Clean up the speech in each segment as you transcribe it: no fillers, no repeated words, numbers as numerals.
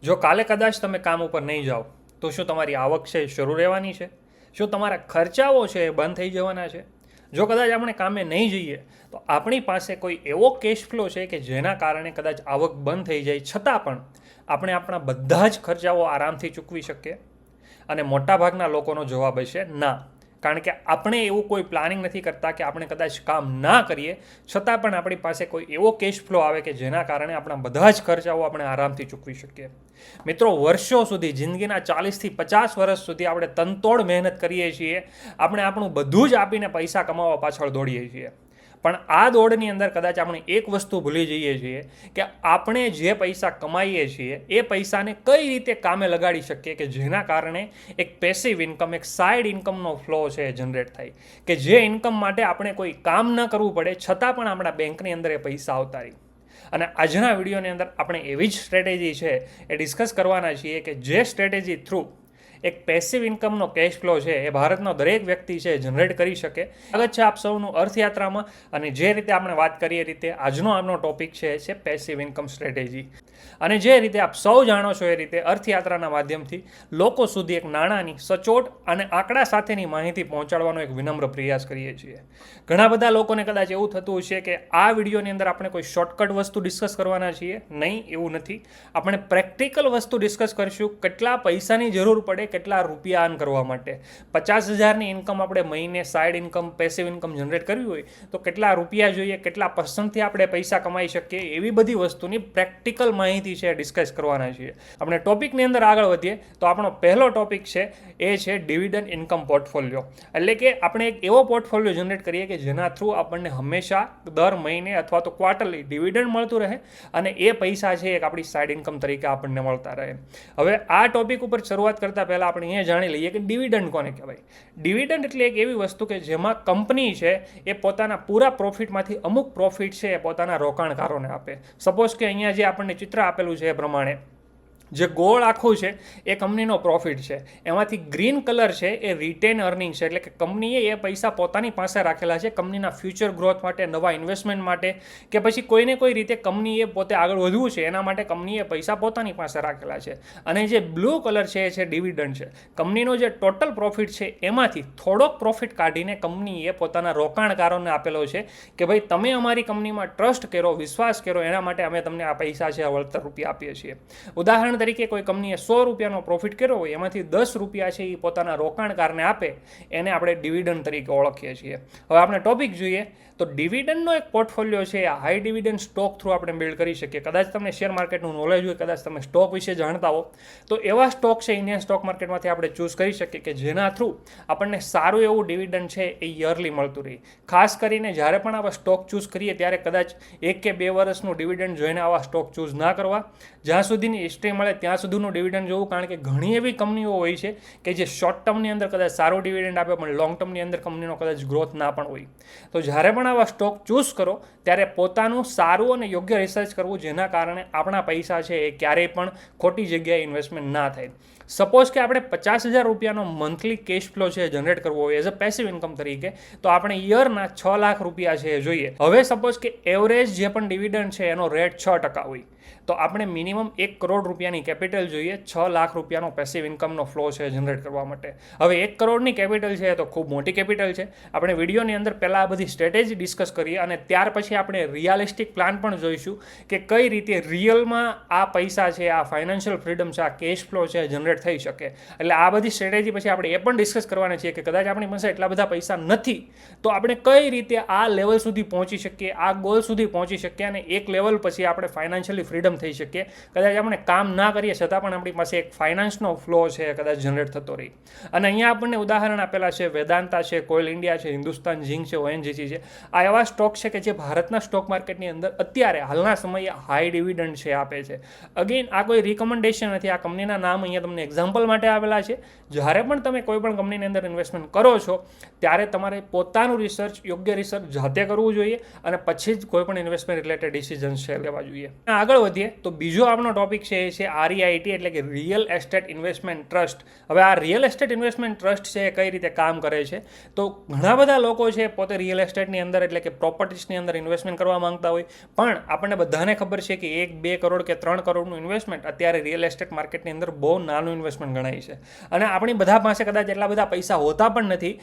જો કાલે કદાચ તમે કામ ઉપર નહીં જાઓ તો શું તમારી આવક છે એ શરૂ રહેવાની છે? શું તમારા ખર્ચાઓ છે એ બંધ થઈ જવાના છે? જો કદાચ આપણે કામે નહીં જઈએ તો આપણી પાસે કોઈ એવો કેશ ફ્લો છે કે જેના કારણે કદાચ આવક બંધ થઈ જાય છતાં પણ આપણે આપણા બધા જ ખર્ચાઓ આરામથી ચૂકવી શકીએ? અને મોટાભાગના લોકોનો જવાબ હશે ના. કારણ કે આપણે એવું કોઈ પ્લાનિંગ નથી કરતા કે આપણે કદાચ કામ ના કરીએ છતાં પણ આપણી પાસે કોઈ એવો કેશ ફ્લો આવે કે જેના કારણે આપણા બધા જ ખર્ચાઓ આપણે આરામથી ચૂકવી શકીએ. મિત્રો, વર્ષો સુધી, જિંદગીના 40થી 50 વર્ષ સુધી આપણે તનતોડ મહેનત કરીએ છીએ. આપણે આપણું બધું જ આપીને પૈસા કમાવા પાછળ દોડીએ છીએ. પણ આ દોડની અંદર કદાચ આપણે એક વસ્તુ ભૂલી જઈએ છીએ કે આપણે જે પૈસા કમાઈએ છીએ એ પૈસાને કઈ રીતે કામે લગાડી શકીએ કે જેના કારણે એક પેસિવ ઇન્કમ, એક સાઇડ ઇન્કમનો ફ્લો છે એ જનરેટ થાય, કે જે ઇન્કમ માટે આપણે કોઈ કામ ન કરવું પડે છતાં પણ આપણા બેંકની અંદર એ પૈસા આવતા રહે. અને આજના વિડીયોની અંદર આપણે એવી જ સ્ટ્રેટેજી છે એ ડિસ્કસ કરવાના છીએ કે જે સ્ટ્રેટેજી થ્રુ એક પેસિવ ઇન્કમનો કેશ ફ્લો છે એ ભારતનો દરેક વ્યક્તિ છે જનરેટ કરી શકે. સ્વાગત છે આપ સૌનું અર્થયાત્રામાં. અને જે રીતે આપણે વાત કરીએ રીતે આજનો આપણો ટોપિક છે પેસિવ ઇન્કમ સ્ટ્રેટેજી. અને જે રીતે આપ સૌ જાણો છો એ રીતે અર્થયાત્રાના માધ્યમથી લોકો સુધી એક નાણાંની સચોટ અને આંકડા સાથેની માહિતી પહોંચાડવાનો એક વિનમ્ર પ્રયાસ કરીએ છીએ. ઘણા બધા લોકોને કદાચ એવું થતું હશે કે આ વિડીયોની અંદર આપણે કોઈ શોર્ટકટ વસ્તુ ડિસ્કસ કરવાના છીએ. નહીં, એવું નથી. આપણે પ્રેક્ટિકલ વસ્તુ ડિસ્કસ કરીશું. કેટલા પૈસાની જરૂર પડે, કેટલા રૂપિયા અર્ન કરવા માટે. 50,000ની ઇન્કમ આપણે મહિને side income, passive income generate કરવી હોય તો કેટલા રૂપિયા જોઈએ, કેટલા પર્સન્ટથી આપણે પૈસા કમાઈ શકીએ, એવી બધી વસ્તુની પ્રેક્ટિકલ માહિતી છે ડિસ્કસ કરવાના છીએ. આપણે ટોપિકની અંદર આગળ વધીએ તો આપણો પહેલો ટોપિક છે એ છે ડિવિડન્ડ ઇન્કમ પોર્ટફોલિયો. એટલે કે આપણે એક એવો પોર્ટફોલિયો જનરેટ કરીએ કે જેના થ્રુ આપણને હંમેશા દર મહિને અથવા તો ક્વાર્ટરલી ડિવિડન્ડ મળતું રહે અને એ પૈસા છે એક આપણી સાઇડ ઇન્કમ તરીકે આપણને મળતા રહે. હવે આ ટોપિક ઉપર શરૂઆત કરતાં પહેલાં આપણે અહીંયા જાણી લઈએ કે ડિવિડન્ડ કોને કહેવાય. ડિવિડન્ડ એટલે એક એવી વસ્તુ કે જેમાં કંપની છે એ પોતાના પૂરા પ્રોફિટમાંથી અમુક પ્રોફિટ છે એ પોતાના રોકાણકારોને આપે. સપોઝ કે અહીંયા જે આપણને ચિત્ર આપેલું છે એ પ્રમાણે જે ગોળ આખું છે એ કંપનીનો પ્રોફિટ છે. એમાંથી ગ્રીન કલર છે એ રિટેન અર્નિંગ છે. એટલે કે કંપનીએ એ પૈસા પોતાની પાસે રાખેલા છે કંપનીના ફ્યુચર ગ્રોથ માટે, નવા ઇન્વેસ્ટમેન્ટ માટે, કે પછી કોઈને કોઈ રીતે કંપનીએ પોતે આગળ વધવું છે એના માટે કંપનીએ પૈસા પોતાની પાસે રાખેલા છે. અને જે બ્લુ કલર છે એ છે ડિવિડન્ડ છે. કંપનીનો જે ટોટલ પ્રોફિટ છે એમાંથી થોડોક પ્રોફિટ કાઢીને કંપનીએ પોતાના રોકાણકારોને આપેલો છે કે ભાઈ તમે અમારી કંપનીમાં ટ્રસ્ટ કરો, વિશ્વાસ કરો, એના માટે અમે તમને આ પૈસા છે વળતર રૂપિયા આપીએ છીએ. ઉદાહરણ તરીકે કોઈ કંપનીએ 100 રૂપિયાનો પ્રોફિટ કર્યો હોય એમાંથી 10 રૂપિયા છે એ પોતાના રોકાણકારને આપે, એને આપણે ડિવિડન્ડ તરીકે ઓળખીએ છીએ. હવે આપણે ટોપિક જોઈએ તો ડિવિડન્ડનો એક પોર્ટફોલિયો છે આ હાઈ ડિવિડન્ડ સ્ટોક થ્રુ આપણે બિલ્ડ કરી શકીએ. કદાચ તમને શેર માર્કેટનું નોલેજ હોય, કદાચ તમે સ્ટોક વિશે જાણતા હો તો એવા સ્ટોક છે ઇન્ડિયન સ્ટોક માર્કેટમાંથી આપણે ચૂઝ કરી શકીએ કે જેના થ્રુ આપણને સારું એવું ડિવિડન્ડ છે એ યરલી મળતું રહે. ખાસ કરીને જ્યારે પણ આવા સ્ટોક ચૂઝ કરીએ ત્યારે કદાચ 1 કે 2 વર્ષનું ડિવિડન્ડ જોઈને આવા સ્ટોક ચૂઝ ના કરવા. જ્યાં સુધીની હિસ્ટ્રી મળે ત્યાં સુધીનું ડિવિડન્ડ જોવું. કારણ કે ઘણી એવી કંપનીઓ હોય છે કે જે શોર્ટ ટર્મની અંદર કદાચ સારું ડિવિડન્ડ આપે પણ લોંગ ટર્મની અંદર કંપનીનો કદાચ ગ્રોથ ના પણ હોય. તો જ્યારે પણ આવા સ્ટોક ચૂઝ કરો ત્યારે પોતાનું સારું અને યોગ્ય રિસર્ચ કરવું જેના કારણે આપણા પૈસા છે એ ક્યારેય પણ ખોટી જગ્યાએ ઇન્વેસ્ટમેન્ટ ના થાય. સપોઝ કે આપણે 50,000 રૂપિયાનો મંથલી કેશ ફ્લો છે જનરેટ કરવો હોય એઝ અ પેસિવ ઇન્કમ તરીકે, તો આપણે યરના 6 લાખ રૂપિયા છે એ જોઈએ. હવે સપોઝ કે એવરેજ જે પણ ડિવિડન્ડ છે એનો રેટ 6% હોય તો આપણે મિનિમમ 1 કરોડ રૂપિયાની કેપિટલ જોઈએ 6 લાખ રૂપિયાનો પેસિવ ઇન્કમનો ફ્લો છે જનરેટ કરવા માટે. હવે 1 કરોડની કેપિટલ છે તો ખૂબ મોટી કેપિટલ છે. આપણે વિડીયોની અંદર પહેલાં આ બધી સ્ટ્રેટેજી ડિસ્કસ કરીએ અને ત્યાર પછી આપણે રિયાલિસ્ટિક પ્લાન પણ જોઈશું કે કઈ રીતે રિયલમાં આ પૈસા છે, આ ફાઇનાન્શિયલ ફ્રીડમ છે, આ કેશ ફ્લો છે જનરેટ થઈ શકે. એટલે આ બધી સ્ટ્રેટેજી પછી આપણે એ પણ ડિસ્કસ કરવાના છીએ કે કદાચ આપણી પાસે એટલા બધા પૈસા નથી તો આપણે કઈ રીતે આ લેવલ સુધી પહોંચી શકીએ, આ ગોલ સુધી પહોંચી શકીએ અને એક લેવલ પછી આપણે ફાઇનાન્શિયલી ફ્રીડમ થઈ શકીએ. કદાચ આપણે કામ ના કરીએ છતાં પણ આપણી પાસે એક ફાઇનાન્સનો ફ્લો છે કદાચ જનરેટ થતો રહી. અને અહીંયા આપણને ઉદાહરણ આપેલા છે વેદાંતા છે, કોલ ઇન્ડિયા છે, હિન્દુસ્તાન ઝિંક છે, ONGC છે. આ એવા સ્ટોક છે કે જે ભારતના સ્ટોક માર્કેટની અંદર અત્યારે હાલના સમયે હાઈ ડિવિડન્ડ છે આપે છે. અગેન આ કોઈ રિકમેન્ડેશન નથી, આ કંપનીના નામ અહીંયા તમને એક્ઝામ્પલ માટે આવેલા છે. જ્યારે પણ તમે કોઈ પણ કંપનીની અંદર ઇન્વેસ્ટમેન્ટ કરો છો ત્યારે તમારે પોતાનું યોગ્ય રિસર્ચ જાતે કરવું જોઈએ અને પછી જ કોઈ પણ ઇન્વેસ્ટમેન્ટ રિલેટેડ ડિસિઝન્સ છે લેવા જોઈએ. આગળ વધીએ તો બીજો આપણો ટોપિક છે એ છે REIT એટલે કે રિયલ એસ્ટેટ ઇન્વેસ્ટમેન્ટ ટ્રસ્ટ. હવે આ રિયલ એસ્ટેટ ઇન્વેસ્ટમેન્ટ ટ્રસ્ટ છે એ કઈ રીતે કામ કરે છે, તો ઘણા બધા લોકો છે પોતે રિયલ એસ્ટેટની અંદર એટલે કે પ્રોપર્ટીઝની અંદર ઇન્વેસ્ટમેન્ટ કરવા માંગતા હોય, પણ આપણને બધાને ખબર છે કે 1-2 કરોડ કે 3 કરોડનું ઇન્વેસ્ટમેન્ટ અત્યારે રિયલ એસ્ટેટ માર્કેટની અંદર બહુ નાનું ઇન્વેસ્ટમેન્ટ ગણાય છે. અને આપણી બધા પાસે કદાચ એટલા બધા પૈસા હોતા પણ નથી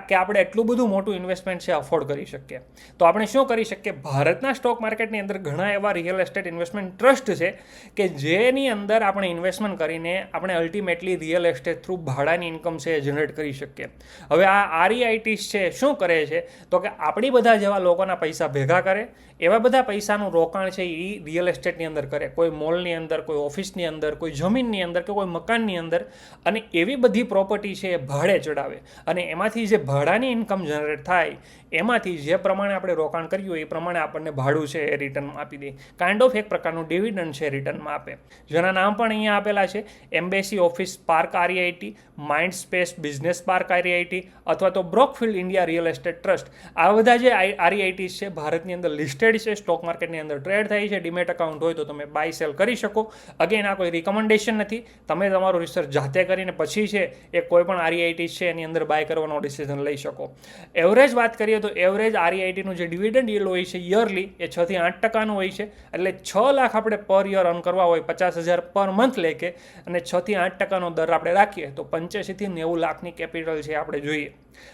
કે આપણે એટલું બધું મોટું ઇન્વેસ્ટમેન્ટ છે અફોર્ડ કરી શકીએ. તો આપણે શું કરી શકીએ, ભારતના સ્ટોક માર્કેટની અંદર ઘણા એવા રિયલ એસ્ટેટ ઇન્વેસ્ટમેન્ટ ટ્રસ્ટ છે કે જેની અંદર આપણે ઇન્વેસ્ટમેન્ટ કરીને આપણે અલ્ટિમેટલી રિયલ એસ્ટેટ થ્રુ ભાડાની ઇન્કમ છે એ જનરેટ કરી શકીએ. હવે આ REITs છે શું કરે છે, તો કે આપણી બધા જેવા લોકોના પૈસા ભેગા કરે, એવા બધા પૈસાનું રોકાણ છે એ રિયલ એસ્ટેટની અંદર કરે, કોઈ મોલની અંદર, કોઈ ઓફિસની અંદર, કોઈ જમીનની અંદર કે કોઈ મકાનની અંદર, અને એવી બધી પ્રોપર્ટી છે એ ભાડે ચડાવે, અને એમાંથી જે ભાડાની ઇન્કમ જનરેટ થાય એમાંથી જે પ્રમાણે આપણે રોકાણ કર્યું એ પ્રમાણે આપણને ભાડું છે એ રિટર્નમાં આપી દે. કાઇન્ડ ઓફ એક પ્રકારનું ડિવિડન્ડ છે રિટર્નમાં આપે, જેના નામ પણ અહીંયા આપેલા છે: embassy office park REIT, mind space business park REIT, અથવા તો બ્રોકફિલ્ડ ઇન્ડિયા રિયલ એસ્ટેટ ટ્રસ્ટ. આ બધા જે REITs છે ભારતની અંદર લિસ્ટેડ છે, સ્ટોક માર્કેટની અંદર ટ્રેડ થાય છે. ડીમેટ અકાઉન્ટ હોય તો તમે બાય સેલ કરી શકો. અગેન આ કોઈ રિકમેન્ડેશન નથી, તમે તમારું રિસર્ચ જાતે કરીને પછી છે એ કોઈ પણ REITs છે એની અંદર બાય કરવાનો ડિસિઝન લઈ શકો. એવરેજ વાત કરીએ તો એવરેજ REITનું જે ડિવિડન્ડ yield હોય છે યરલી એ 6 થી 8% હોય છે. એટલે 6 લાખ આપણે પર યર અર્ન કરવા હોય, 50,000 પર મંથ લેકે, અને 6 થી 8% દર આપણે રાખીએ તો 85 થી 90 લાખની કેપિટલ છે આપણે જોઈએ.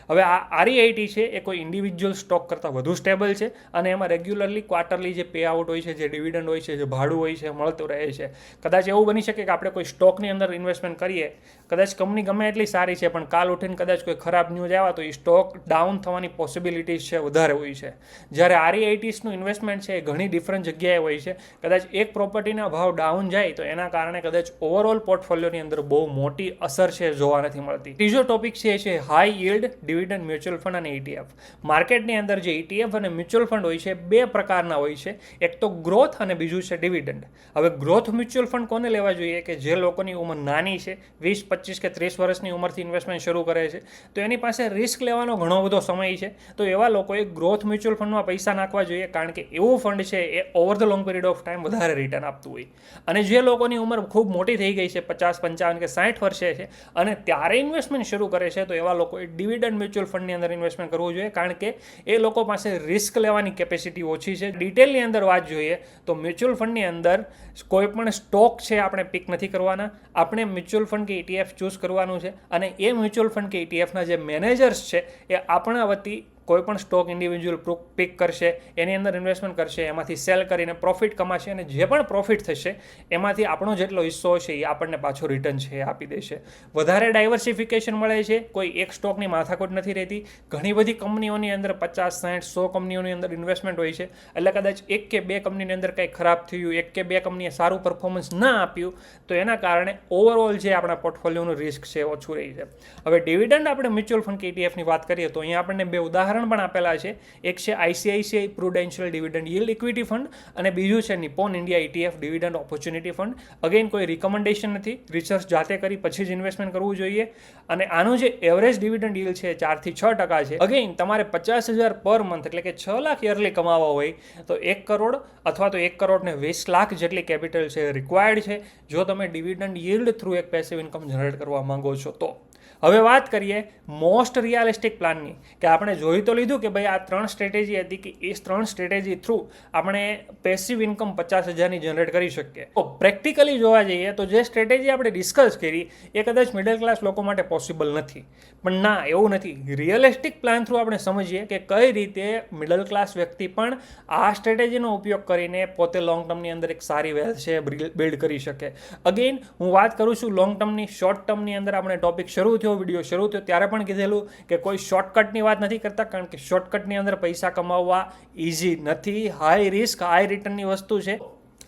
હવે આ REIT છે એ કોઈ ઇન્ડિવિજ્યુઅલ સ્ટોક કરતાં વધુ સ્ટેબલ છે, અને એમાં રેગ્યુલરલી ક્વાર્ટરલી જે પે આઉટ હોય છે, જે ડિવિડન્ડ હોય છે, જે ભાડું હોય છે મળતું રહે છે. કદાચ એવું બની શકે કે આપણે કોઈ સ્ટોકની અંદર ઇન્વેસ્ટમેન્ટ કરીએ, કદાચ કંપની ગમે એટલી સારી છે પણ કાલ ઉઠીને કદાચ કોઈ ખરાબ ન્યૂઝ આવ્યા તો એ સ્ટોક ડાઉન થવાની પોસિબિલિટીઝ છે વધારે હોય છે. જ્યારે REITsનું ઇન્વેસ્ટમેન્ટ છે એ ઘણી ડિફરન્ટ જગ્યાએ હોય છે. કદાચ એક પ્રોપર્ટીના ભાવ ડાઉન જાય તો એના કારણે કદાચ ઓવરઓલ પોર્ટફોલિયોની અંદર બહુ મોટી અસર છે જોવા નથી મળતી. ત્રીજો ટોપિક છે એ છે high yield dividend mutual fund અને ETF. માર્કેટની અંદર જે ETF અને મ્યુચ્યુઅલ ફંડ હોય છે બે પ્રકારના હોય છે, એક તો ગ્રોથ અને બીજું છે ડિવિડન્ડ. હવે ગ્રોથ મ્યુચ્યુઅલ ફંડ કોને લેવા જોઈએ? કે જે લોકોની ઉંમર નાની છે, 20, 25 કે 30 વર્ષની ઉંમરથી ઇન્વેસ્ટમેન્ટ શરૂ કરે છે, તો એની પાસે રિસ્ક લેવાનો ઘણો બધો સમય છે. તો એવા લોકોએ ગ્રોથ મ્યુચ્યુઅલ ફંડમાં પૈસા નાખવા જોઈએ, કારણ કે એવું ફંડ છે એ over the long period of time વધારે રિટર્ન આપતું હોય. અને જે લોકોની ઉંમર ખૂબ મોટી થઈ ગઈ છે, 50, 55 કે 60 વર્ષે છે, અને ત્યારે ઇન્વેસ્ટમેન્ટ શરૂ કરે છે, તો એવા લોકોએ ડિવિડન્ડ મ્યુચ્યુઅલ ફંડની અંદર ઇન્વેસ્ટમેન્ટ કરવું જોઈએ, કારણ કે એ લોકો પાસે રિસ્ક લેવાની કેપેસિટી ઓછી છે. ડિટેલની અંદર વાત જોઈએ તો મ્યુચ્યુઅલ ફંડની અંદર કોઈ પણ સ્ટોક છે આપણે પિક નથી કરવાના, આપણે મ્યુચ્યુઅલ ફંડ કે ETF ચૂઝ કરવાનું છે, અને એ મ્યુચ્યુઅલ ફંડ કે ETFના જે મેનેજર્સ છે એ આપણા વતી કોઈ પણ સ્ટોક ઇન્ડિવિજ્યુઅલ પિક કરશે, એની અંદર ઇન્વેસ્ટમેન્ટ કરશે, એમાંથી સેલ કરીને પ્રોફિટ કમાશે, અને જે પણ પ્રોફિટ થશે એમાંથી આપણો જેટલો હિસ્સો છે એ આપણને પાછો રિટર્ન છે એ આપી દેશે. વધારે ડાયવર્સિફિકેશન મળે છે, કોઈ એક સ્ટોકની માથાકૂટ નથી રહેતી. ઘણી બધી કંપનીઓની અંદર 50, 60, 100 કંપનીઓની અંદર ઇન્વેસ્ટમેન્ટ હોય છે, એટલે કદાચ 1 કે 2 કંપનીની અંદર કંઈ ખરાબ થયું, 1 કે 2 કંપનીએ સારું પરફોર્મન્સ ના આપ્યું, તો એના કારણે ઓવરઓલ જે આપણા પોર્ટફોલિયોનું રિસ્ક છે ઓછું રહી છે. હવે ડિવિડન્ડ આપણે મ્યુચ્યુઅલ ફંડ કે ETFની વાત કરીએ તો અહીંયા આપણને બે ઉદાહરણ પણ આપેલા છે. એક છે ICICI Prudential dividend yield equity fund, અને બીજું છે Nippon India ETF dividend opportunity fund. Again કોઈ રિકમેન્ડેશન નથી, રિસર્ચ જાતે કરી પછી જ ઇન્વેસ્ટમેન્ટ કરવું જોઈએ. અને આનું જે એવરેજ ડિવિડન્ડ યીલ્ડ છે 4 થી 6% છે. અગેન તમારે 50,000 પર મંથ એટલે કે 6 લાખ યરલી કમાવા હોય તો 1 કરોડ અથવા તો 1 કરોડ ને 20 લાખ જેટલી કેપિટલ છે રિક્વાયર્ડ છે, જો તમે ડિવિડન્ડ યીલ્ડ થ્રુ એક પેસિવ ઇન્કમ જનરેટ કરવા માંગો છો તો. હવે વાત કરીએ મોસ્ટ રિયાલિસ્ટિક પ્લાનની, કે આપણે જોઈ તો લીધું કે ભાઈ આ 3 સ્ટ્રેટેજી હતી, કે એ 3 સ્ટ્રેટેજી થ્રુ આપણે પેસિવ ઇન્કમ 50,000ની જનરેટ કરી શકીએ. તો પ્રેક્ટિકલી જોવા જઈએ તો જે સ્ટ્રેટેજી આપણે ડિસ્કસ કરી એ કદાચ મિડલ ક્લાસ લોકો માટે પોસિબલ નથી, પણ ના, એવું નથી. રિયલિસ્ટિક પ્લાન થ્રુ આપણે સમજીએ કે કઈ રીતે મિડલ ક્લાસ વ્યક્તિ પણ આ સ્ટ્રેટેજીનો ઉપયોગ કરીને પોતે લોંગ ટર્મની અંદર એક સારી વેલ્થ છે બિલ્ડ કરી શકે. અગેન હું વાત કરું છું લોંગ ટર્મની. શોર્ટ ટર્મની અંદર આપણે ટોપિક શરૂ થયો, વિડીયો શરૂ થયો ત્યારે પણ કીધેલું કે કોઈ શોર્ટકટની વાત નથી કરતા, કારણ કે શોર્ટકટની અંદર પૈસા કમાવવા ઇઝી નથી. હાઈ રિસ્ક હાઈ રિટર્નની વસ્તુ છે.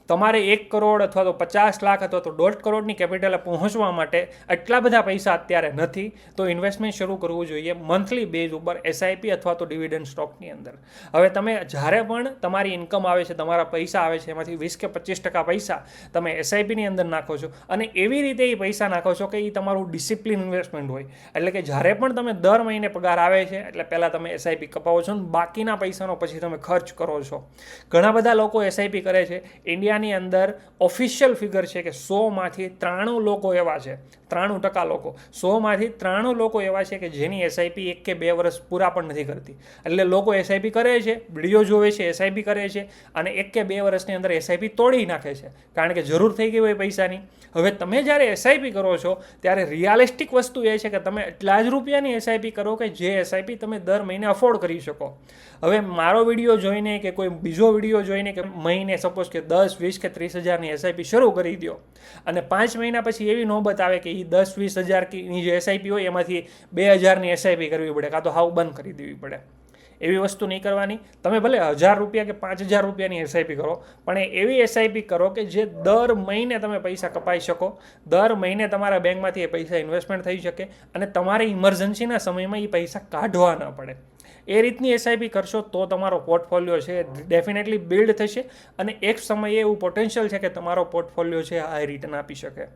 તમારે 1 કરોડ અથવા તો 50 લાખ અથવા તો 1.5 કરોડની કેપિટલે પહોંચવા માટે એટલા બધા પૈસા અત્યારે નથી, તો ઇન્વેસ્ટમેન્ટ શરૂ કરવું જોઈએ મંથલી બેઝ ઉપર SIP અથવા તો ડિવિડન્ડ સ્ટોકની અંદર. હવે તમે જ્યારે પણ તમારી ઇન્કમ આવે છે, તમારા પૈસા આવે છે, એમાંથી 20 કે 25% પૈસા તમે SIPની અંદર નાખો છો, અને એવી રીતે એ પૈસા નાખો છો કે એ તમારું ડિસિપ્લિન ઇન્વેસ્ટમેન્ટ હોય. એટલે કે જ્યારે પણ તમે દર મહિને પગાર આવે છે એટલે પહેલાં તમે SIP કપાવો છો, અને બાકીના પૈસાનો પછી તમે ખર્ચ કરો છો. ઘણા બધા લોકો SIP કરે છે. ઇન્ડિયા દુનિયાની અંદર ઓફિશિયલ ફિગર છે કે 100માંથી 93 લોકો એવા છે, 93% લોકો, 100માંથી 93 લોકો એવા છે કે જેની એસઆઈપી 1 કે 2 વર્ષ પૂરા પણ નથી કરતી. એટલે લોકો એસઆઈપી કરે છે, વિડીયો જોવે છે, એસઆઈપી કરે છે અને 1 કે 2 વર્ષની અંદર એસઆઈપી તોડી નાખે છે, કારણ કે જરૂર થઈ ગઈ હોય પૈસાની. હવે તમે જ્યારે એસઆઈપી કરો છો ત્યારે રિયાલિસ્ટિક વસ્તુ એ છે કે તમે એટલા જ રૂપિયાની એસઆઈપી કરો કે જે એસઆઈપી તમે દર મહિને અફોર્ડ કરી શકો. હવે મારો વિડીયો જોઈને કે કોઈ બીજો વિડીયો જોઈને કે મહિને સપોઝ કે 10, 20 કે 30 હજારની એસઆઈપી શરૂ કરી દો અને 5 મહિના પછી એવી નોબત આવે કે એ 10-20 હજારની જે એસઆઈપી હોય એમાંથી 2000ની એસઆઈપી કરવી પડે, કાં તો હાવ બંધ કરી દેવી પડે. એવી વસ્તુ નહીં કરવાની. તમે ભલે 1000 રૂપિયા કે 5000 રૂપિયાની એસઆઈપી કરો, પણ એવી એસઆઈપી કરો કે જે દર મહિને તમે પૈસા કપાઈ શકો, દર મહિને તમારા બેંકમાંથી એ પૈસા ઇન્વેસ્ટમેન્ટ થઈ શકે અને તમારે ઇમરજન્સીના સમયમાં એ પૈસા કાઢવા ન પડે. એ રીતની એસઆઈપી કરશો તો તમારો પોર્ટફોલિયો છે ડેફિનેટલી બિલ્ડ થશે અને એક સમયે એવું પોટેન્શિયલ છે કે તમારો પોર્ટફોલિયો છે હાઈ રિટર્ન આપી શકે.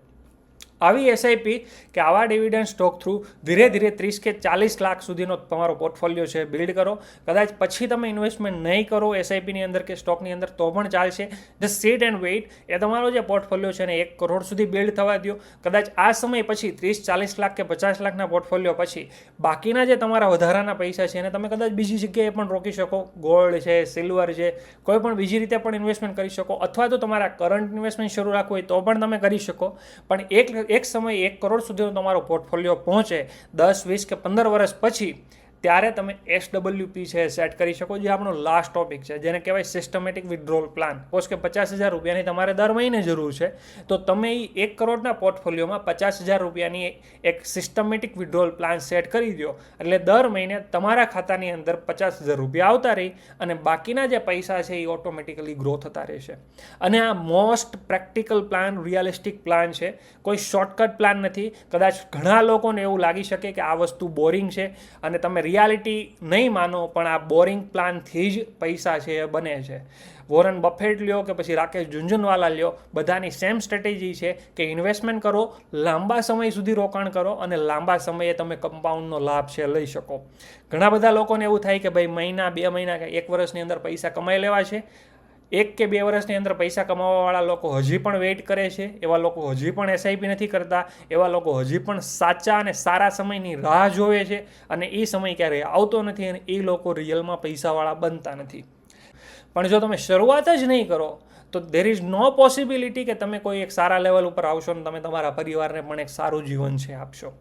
આવી એસઆઈપી કે આવા ડિવિડન્ડ સ્ટોક થ્રુ ધીરે ધીરે 30 કે 40 લાખ સુધીનો તમારો પોર્ટફોલિયો છે બિલ્ડ કરો. કદાચ પછી તમે ઇન્વેસ્ટમેન્ટ નહીં કરો એસઆઈપીની અંદર કે સ્ટોકની અંદર તો પણ ચાલશે. Just sit and wait. એ તમારો જે પોર્ટફોલિયો છે ને 1 કરોડ સુધી બિલ્ડ થવા દો. કદાચ આ સમય પછી 30-40 લાખ કે 50 લાખના પોર્ટફોલિયો પછી બાકીના જે તમારા વધારાના પૈસા છે એને તમે કદાચ બીજી જગ્યાએ પણ રોકી શકો. ગોલ્ડ છે, સિલ્વર છે, કોઈ પણ બીજી રીતે પણ ઇન્વેસ્ટમેન્ટ કરી શકો, અથવા તો તમારા કરંટ ઇન્વેસ્ટમેન્ટ શરૂ રાખવું હોય તો પણ તમે કરી શકો. પણ એક સમય 1 કરોડ સુધીનો તમારો પોર્ટફોલિયો પહોંચે 10, 20 કે 15 વર્ષ પછી, ત્યારે તમે SWP છે સેટ કરી શકો, જે આપણો લાસ્ટ ટોપિક છે, જેને કહેવાય સિસ્ટમેટિક વિથડ્રોલ પ્લાન. પોસ કે 50,000 રૂપિયાની તમારે દર મહિને જરૂર છે, તો તમે એ 1 કરોડના પોર્ટફોલિયોમાં 50,000 રૂપિયાની એક સિસ્ટમેટિક વિથડ્રોલ પ્લાન સેટ કરી દો. એટલે દર મહિને તમારા ખાતાની અંદર 50,000 રૂપિયા આવતા રહી અને બાકીના જે પૈસા છે એ ઓટોમેટિકલી ગ્રો થતા રહેશે. અને આ most practical plan, realistic plan છે, કોઈ શોર્ટકટ પ્લાન નથી. કદાચ ઘણા લોકોને એવું લાગી શકે કે આ વસ્તુ બોરિંગ છે અને તમે રિયાલિટી નહીં માનો, પણ આ બોરિંગ પ્લાનથી જ પૈસા છે એ બને છે. વોરન બફેટ લ્યો કે પછી રાકેશ ઝુનઝુનવાલા લ્યો, બધાની સેમ સ્ટ્રેટેજી છે કે ઇન્વેસ્ટમેન્ટ કરો, લાંબા સમય સુધી રોકાણ કરો અને લાંબા સમયે તમે કમ્પાઉન્ડનો લાભ છે લઈ શકો. ઘણા બધા લોકોને એવું થાય કે ભાઈ મહિના, 2 મહિના કે 1 વર્ષની અંદર પૈસા કમાઈ લેવા છે. 1 કે 2 વર્ષની અંદર પૈસા કમાવાવાળા લોકો હજી પણ વેઇટ કરે છે. એવા લોકો હજી પણ એસઆઈપી નથી કરતા. એવા લોકો હજી પણ સાચા અને સારા સમયની રાહ જોવે છે અને એ સમય ક્યારેય આવતો નથી અને એ લોકો રિયલમાં પૈસાવાળા બનતા નથી. પણ જો તમે શરૂઆત જ નહીં કરો તો દેર ઇઝ નો પોસિબિલિટી કે તમે કોઈ એક સારા લેવલ ઉપર આવશો અને તમે તમારા પરિવારને પણ એક સારું જીવન છે આપશો.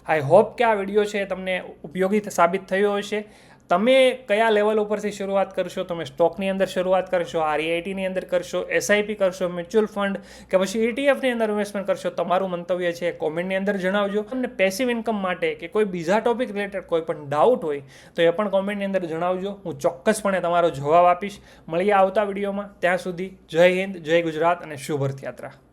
આઈ હોપ કે આ વિડીયો છે તમને ઉપયોગી સાબિત થયો હશે. તમે કયા લેવલ ઉપરથી શરૂઆત કરશો? તમે સ્ટોકની અંદર શરૂઆત કરશો, REITની અંદર કરશો, SIP કરશો, મ્યુચ્યુઅલ ફંડ કે પછી ETFની અંદર ઇન્વેસ્ટમેન્ટ કરશો? તમારું મંતવ્ય છે કોમેન્ટની અંદર જણાવજો. તમને પેસિવ ઇન્કમ માટે કે કોઈ બીજા ટોપિક રિલેટેડ કોઈ પણ ડાઉટ હોય તો એ પણ કોમેન્ટની અંદર જણાવજો. હું ચોક્કસપણે તમારો જવાબ આપીશ. મળીએ આવતા વિડીયોમાં. ત્યાં સુધી જય હિન્દ, જય ગુજરાત અને શુભ રથયાત્રા.